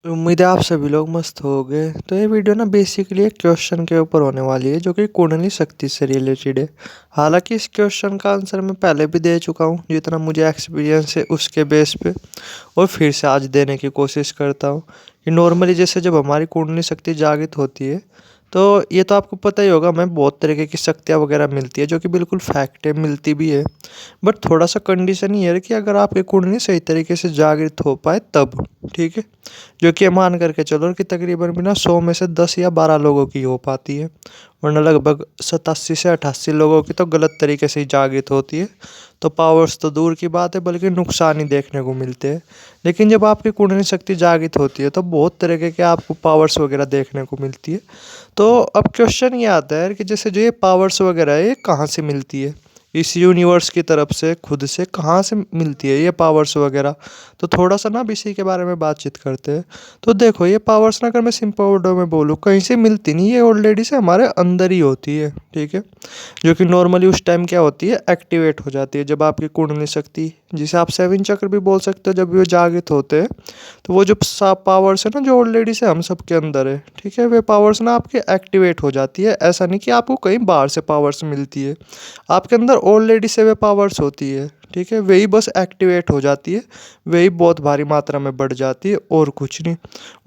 उम्मीद है आप सभी लोग मस्त होंगे। तो ये वीडियो ना बेसिकली एक क्वेश्चन के ऊपर होने वाली है जो कि कुंडली शक्ति से रिलेटेड है। हालांकि इस क्वेश्चन का आंसर मैं पहले भी दे चुका हूँ, जितना मुझे एक्सपीरियंस है उसके बेस पे, और फिर से आज देने की कोशिश करता हूँ कि नॉर्मली जैसे जब हमारी कुंडली शक्ति जागृत होती है तो ये तो आपको पता ही होगा, हमें बहुत तरीके की शक्तियाँ वगैरह मिलती है जो कि बिल्कुल फैक्ट है, मिलती भी है। बट थोड़ा सा कंडीशन ये है कि अगर आपकी कुंडली सही तरीके से जागृत हो पाए तब, ठीक है। जो कि मान करके चलो कि तकरीबन बिना 100 में से 10 या 12 लोगों की हो पाती है, वरना लगभग 87 से 88 लोगों की तो गलत तरीके से ही जागृत होती है। तो पावर्स तो दूर की बात है, बल्कि नुकसान ही देखने को मिलते हैं। लेकिन जब आपकी कुंडली शक्ति जागृत होती है तो बहुत तरीके के आपको पावर्स वगैरह देखने को मिलती है। तो अब क्वेश्चन ये आता है कि जैसे जो ये पावर्स वगैरह है ये कहाँ से मिलती है, इस यूनिवर्स की तरफ से, खुद से कहाँ से मिलती है ये पावर्स वगैरह। तो थोड़ा सा ना अब इसी के बारे में बातचीत करते हैं। तो देखो, ये पावर्स ना अगर मैं सिंपल वर्डों में बोलूँ, कहीं से मिलती नहीं, ये ऑलरेडी से हमारे अंदर ही होती है, ठीक है। जो कि नॉर्मली उस टाइम क्या होती है, एक्टिवेट हो जाती है जब आपकी कुंडली शक्ति, जिसे आप सेवन चक्र भी बोल सकते हो, जब वो जागृत होते हैं तो वो जो पावर्स है ना जो ऑलरेडी से हम सबके अंदर है, ठीक है, वे पावर्स ना आपके एक्टिवेट हो जाती है। ऐसा नहीं कि आपको कहीं बाहर से पावर्स मिलती है, आपके अंदर ऑलरेडी से वे पावर्स होती है, ठीक है। वही बस एक्टिवेट हो जाती है, वही बहुत भारी मात्रा में बढ़ जाती है, और कुछ नहीं।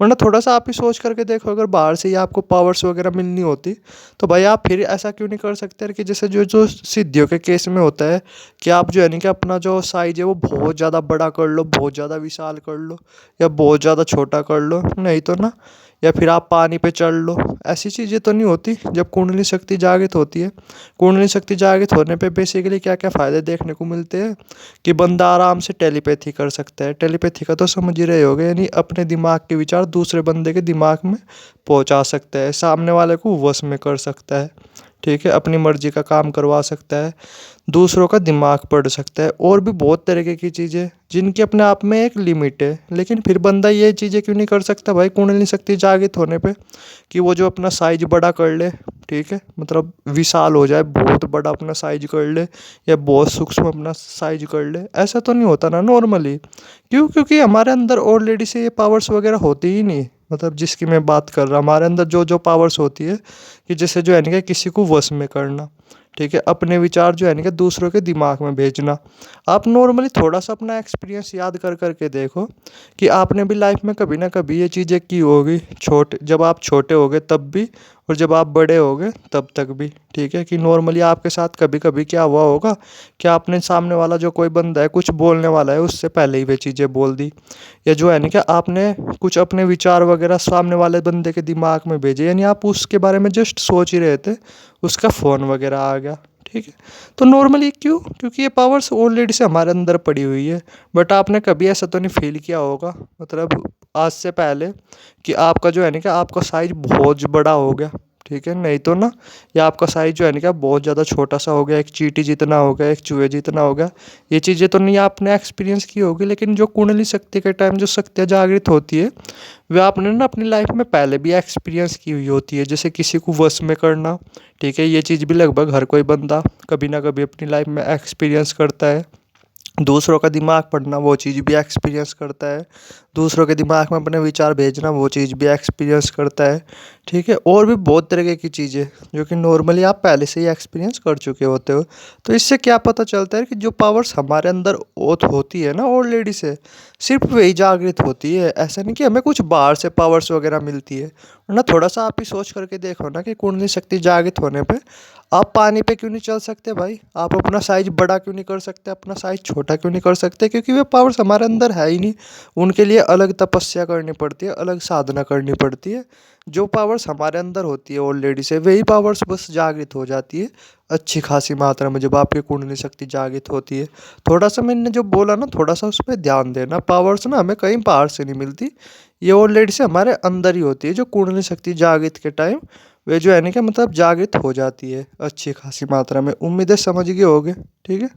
वरना थोड़ा सा आप ही सोच करके देखो, अगर बाहर से ही आपको पावर्स वगैरह मिलनी होती तो भाई आप फिर ऐसा क्यों नहीं कर सकते कि जैसे जो जो सिद्धियों के केस में होता है कि आप जो है नहीं कि अपना जो साइज है वो बहुत ज़्यादा बड़ा कर लो, बहुत ज़्यादा विशाल कर लो, या बहुत ज़्यादा छोटा कर लो, नहीं तो ना, या फिर आप पानी पे चढ़ लो। ऐसी चीज़ें तो नहीं होती जब कुंडली शक्ति जागृत होती है। कुंडली शक्ति जागृत होने पे बेसिकली क्या क्या फ़ायदे देखने को मिलते हैं कि बंदा आराम से टेलीपैथी कर सकता है। टेलीपैथी का तो समझ ही रहे होगे, यानी अपने दिमाग के विचार दूसरे बंदे के दिमाग में पहुंचा सकता है, सामने वाले को वश में कर सकता है, ठीक है, अपनी मर्जी का काम करवा सकता है, दूसरों का दिमाग पढ़ सकता है, और भी बहुत तरीके की चीज़ें जिनकी अपने आप में एक लिमिट है। लेकिन फिर बंदा ये चीज़ें क्यों नहीं कर सकता भाई कुंडली शक्ति जागृत होने पे, कि वो जो अपना साइज बड़ा कर ले, ठीक है, मतलब विशाल हो जाए, बहुत बड़ा अपना साइज कर ले, या बहुत सूक्ष्म अपना साइज कर ले। ऐसा तो नहीं होता ना नॉर्मली। क्यों? क्योंकि हमारे अंदर ऑलरेडी से ये पावर्स वगैरह होती ही नहीं। मतलब जिसकी मैं बात कर रहा हूँ, हमारे अंदर जो जो पावर्स होती है कि जैसे जो है ना कि किसी को वश में करना, ठीक है, अपने विचार जो है ना कि दूसरों के दिमाग में भेजना। आप नॉर्मली थोड़ा सा अपना एक्सपीरियंस याद कर करके देखो कि आपने भी लाइफ में कभी ना कभी ये चीज़ें की होगी, छोटे, जब आप छोटे होगे तब भी, और जब आप बड़े होगे तब तक भी, ठीक है। कि नॉर्मली आपके साथ कभी कभी क्या हुआ होगा कि आपने सामने वाला जो कोई बंदा है कुछ बोलने वाला है उससे पहले ही वे चीज़ें बोल दी, या जो है ना कि आपने कुछ अपने विचार वगैरह सामने वाले बंदे के दिमाग में भेजे, यानी आप उसके बारे में जस्ट सोच ही रहे थे, उसका फ़ोन वगैरह आ गया, ठीक है। तो नॉर्मली क्यों? क्योंकि ये पावर्स ऑलरेडी से हमारे अंदर पड़ी हुई है। बट आपने कभी ऐसा तो नहीं फील किया होगा, मतलब आज से पहले, कि आपका जो है ना कि आपका साइज बहुत बड़ा हो गया, ठीक है, नहीं तो ना, या आपका साइज जो है ना कि बहुत ज़्यादा छोटा सा हो गया, एक चींटी जितना हो गया, एक चूहे जितना हो गया। ये चीज़ें तो नहीं आपने एक्सपीरियंस की होगी, लेकिन जो कुंडली शक्ति के टाइम जो शक्तियाँ जागृत होती है वह आपने ना अपनी लाइफ में पहले भी एक्सपीरियंस की हुई होती है। जैसे किसी को वश में करना, ठीक है, ये चीज़ भी लगभग हर कोई बंदा कभी ना कभी अपनी लाइफ में एक्सपीरियंस करता है। दूसरों का दिमाग पढ़ना, वो चीज़ भी एक्सपीरियंस करता है। दूसरों के दिमाग में अपने विचार भेजना, वो चीज़ भी एक्सपीरियंस करता है, ठीक है। और भी बहुत तरीके की चीज़ें जो कि नॉर्मली आप पहले से ही एक्सपीरियंस कर चुके होते हो। तो इससे क्या पता चलता है कि जो पावर्स हमारे अंदर ओत होती है ना ऑलरेडी से, सिर्फ वही जागृत होती है। ऐसा नहीं कि हमें कुछ बाहर से पावर्स वगैरह मिलती है। ना थोड़ा सा आप ही सोच करके देखो ना कि कुंडली शक्ति जागृत होने पे आप पानी पे क्यों नहीं चल सकते भाई, आप अपना साइज बड़ा क्यों नहीं कर सकते, अपना साइज छोटा क्यों नहीं कर सकते? क्योंकि वे पावर्स हमारे अंदर है ही नहीं। उनके लिए अलग तपस्या करनी पड़ती है, अलग साधना करनी पड़ती है। जो पावर्स हमारे अंदर होती है ऑलरेडी से, वही पावर्स बस जागृत हो जाती है अच्छी खासी मात्रा में जब आपकी कुंडली शक्ति जागृत होती है। थोड़ा सा मैंने जो बोला ना, थोड़ा सा उस पर ध्यान देना। पावर्स ना हमें कहीं बाहर से नहीं मिलती, ये ऑलरेडी से हमारे अंदर ही होती है। जो कुंडली शक्ति जागृत के टाइम वे जो है ना कि मतलब जागृत हो जाती है अच्छी खासी मात्रा में। उम्मीद है समझ गए होगे, ठीक है।